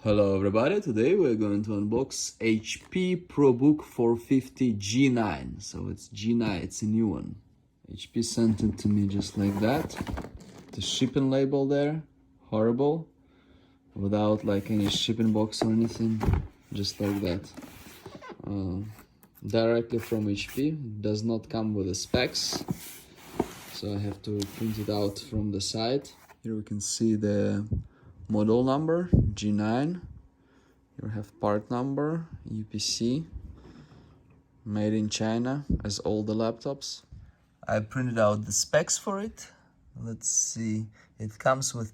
Hello everybody, today we're going to unbox HP Probook 450 G9. So it's G9, it's a new one. HP sent it to me just like that. The shipping label there, horrible. Without like any shipping box or anything, just like that. Directly from HP, does not come with the specs. So I have to print it out from the side. Here we can see the model number, G9. You have part number, UPC, made in China, as all the laptops. I printed out the specs for it. Let's see. It comes with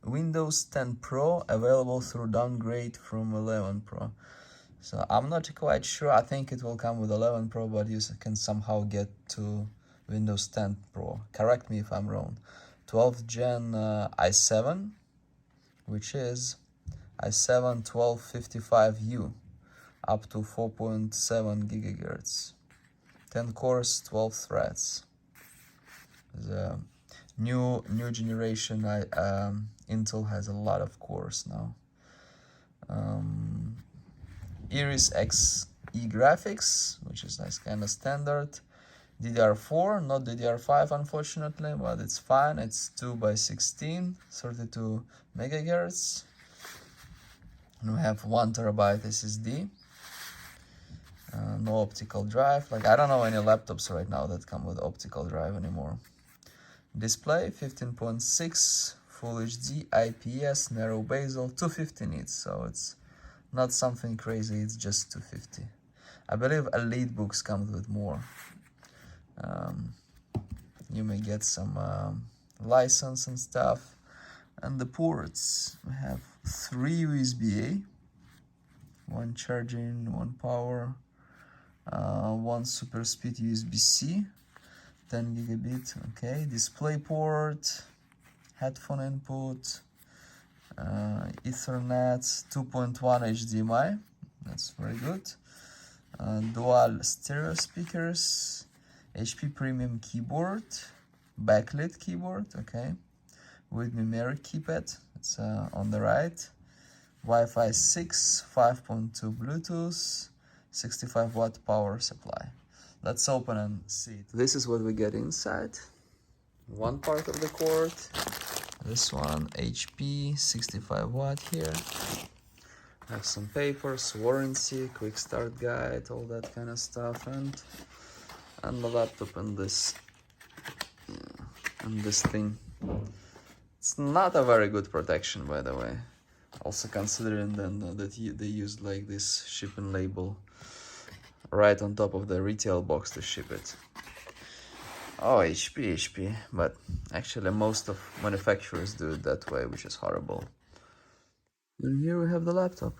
Windows 10 Pro, available through downgrade from 11 Pro. So I'm not quite sure. I think it will come with 11 Pro, but you can somehow get to Windows 10 Pro. Correct me if I'm wrong. 12th gen i7, which is i7 1255U, up to 4.7 gigahertz, 10 cores, 12 threads. The new generation Intel has a lot of cores now. Iris Xe graphics, which is nice, kind of standard. DDR4, not DDR5 unfortunately, but it's fine. It's 2x16, 32 megahertz. And we have 1 terabyte SSD. No optical drive. Like, I don't know any laptops right now that come with optical drive anymore. Display 15.6, Full HD, IPS, narrow bezel, 250 nits. So it's not something crazy. It's just 250. I believe Elite books comes with more. You may get some license and stuff. And the ports, we have 3 USB-A, 1 charging, 1 power, 1 super speed USB-C, 10 gigabit, okay, display port, headphone input, Ethernet, 2.1 HDMI, that's very good, dual stereo speakers, HP premium keyboard, backlit keyboard, okay, with numeric keypad, it's on the right, Wi-Fi 6, 5.2 Bluetooth, 65 watt power supply. Let's open and see it. This is what we get inside. One part of the cord, this one HP 65 watt here. Have some papers, warranty, quick start guide, all that kind of stuff, and the laptop and this thing. It's not a very good protection, by the way. Also considering then that they used like this shipping label right on top of the retail box to ship it. Oh, HP, but actually most of manufacturers do it that way, which is horrible. And here we have the laptop.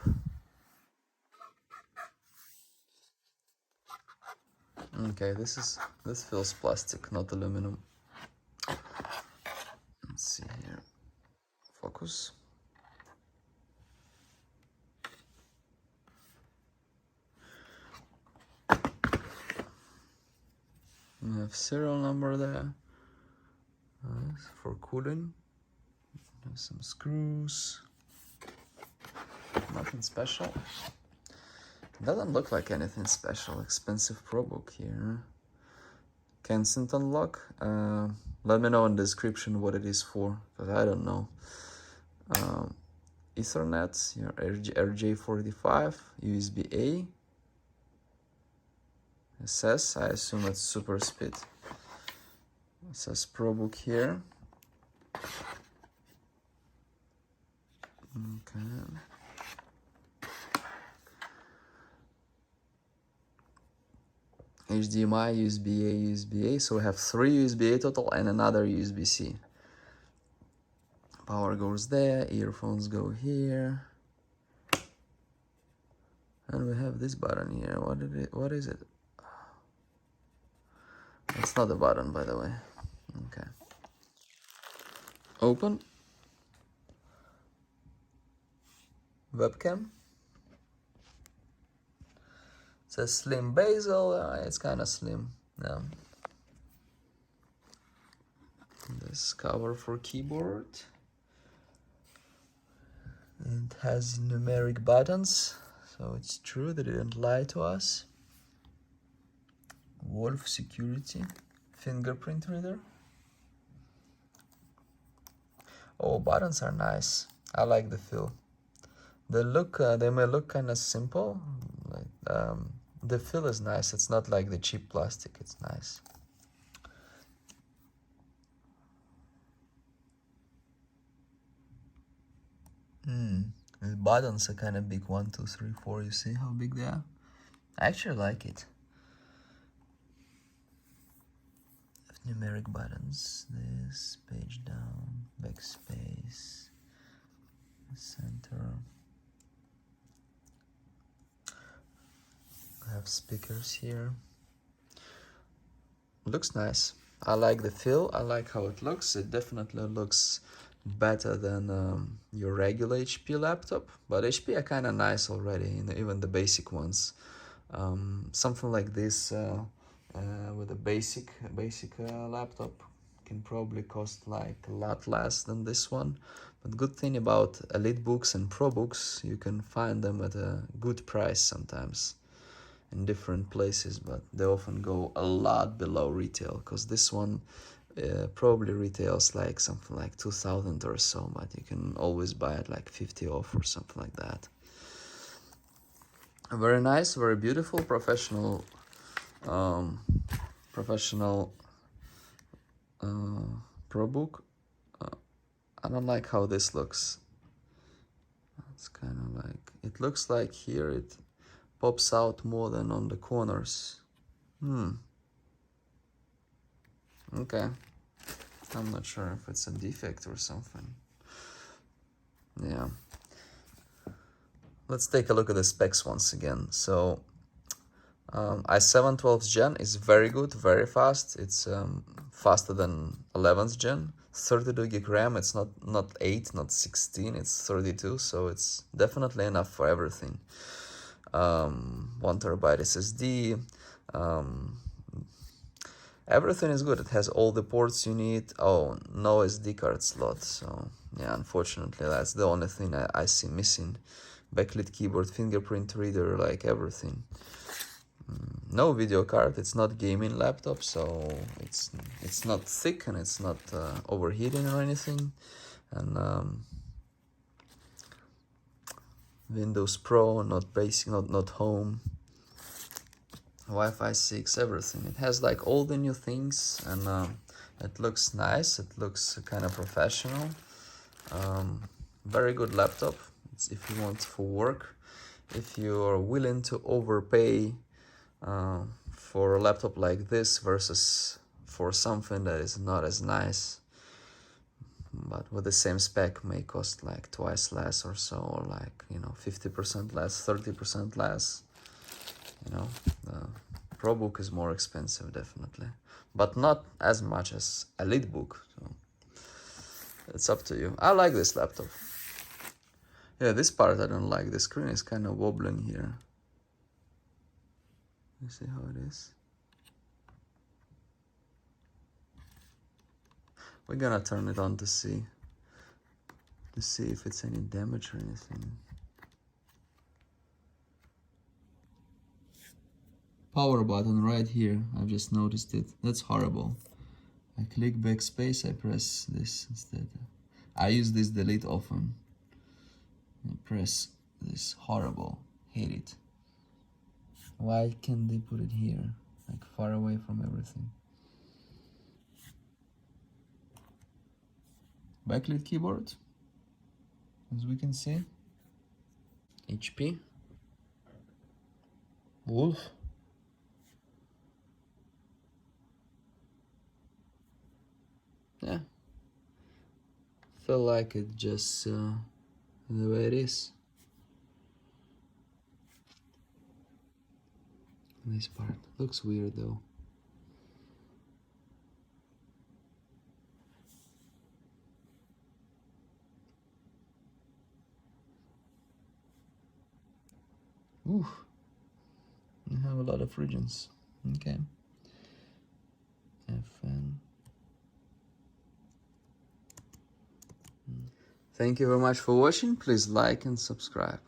Okay, this feels plastic, not aluminum. Let's see here. Focus. We have serial number there for cooling. Have some screws. Nothing special. Doesn't look like anything special. Expensive Probook here. Kensington lock. Let me know in the description what it is for, because I don't know. Ethernet, your RJ45, USB-A. It says, I assume it's super speed. It says Probook here. Okay. HDMI, USB-A, USB-A. So we have 3 USB-A total and another USB-C. Power goes there, earphones go here. And we have this button here. What is it? It's not a button, by the way. Okay. Open. Webcam. It says slim bezel. It's kind of slim. Yeah. This cover for keyboard. And It has numeric buttons, so it's true they didn't lie to us. Wolf security, fingerprint reader. Oh, buttons are nice. I like the feel. They may look kind of simple. The feel is nice. It's not like the cheap plastic. It's nice. The buttons are kind of big. 1, 2, 3, 4. You see how big they are? I actually like it. Numeric buttons. This, page down, backspace, center. I have speakers here. Looks nice. I like the feel. I like how it looks. It definitely looks better than your regular HP laptop, but HP are kind of nice already, even the basic ones. Something like this with a basic laptop can probably cost like a lot less than this one. But good thing about EliteBooks and Probooks, you can find them at a good price sometimes in different places, but they often go a lot below retail, because this one probably retails like something like 2,000 or so, but you can always buy it like 50 off or something like that. Very nice, very beautiful, professional Probook. I don't like how this looks. It's kind of like, it looks like here it pops out more than on the corners. Okay. I'm not sure if it's a defect or something. Yeah. Let's take a look at the specs once again. So i7 12th gen is very good, very fast. It's faster than 11th gen. 32 gig RAM. It's not 8, not 16. It's 32. So it's definitely enough for everything. 1 terabyte SSD. Everything is good. It has all the ports you need. Oh, no SD card slot. So yeah, unfortunately, that's the only thing I see missing. Backlit keyboard, fingerprint reader, like everything. No video card. It's not gaming laptop, so it's not thick and it's not overheating or anything. And Windows Pro, not basic, not home. Wi-Fi 6, everything. It has like all the new things, and it looks nice. It looks kind of professional. Very good laptop. It's if you want for work. If you are willing to overpay for a laptop like this versus for something that is not as nice, but with the same spec, may cost like twice less or so, or like 50% less, 30% less. The Probook is more expensive, definitely, but not as much as EliteBook. So it's up to you. I like this laptop. Yeah, this part I don't like. The screen is kind of wobbling here. You see how it is? We're gonna turn it on to see if it's any damage or anything. Power button right here. I've just noticed it. That's horrible. I click backspace, I press this instead. I use this delete often. I press this. Horrible. Hate it. Why can't they put it here? Like far away from everything. Backlit keyboard, as we can see. HP. Wolf. Yeah. Feel like it just the way it is. This part looks weird though. Ooh, you have a lot of regions. Okay. FN. Thank you very much for watching. Please like and subscribe.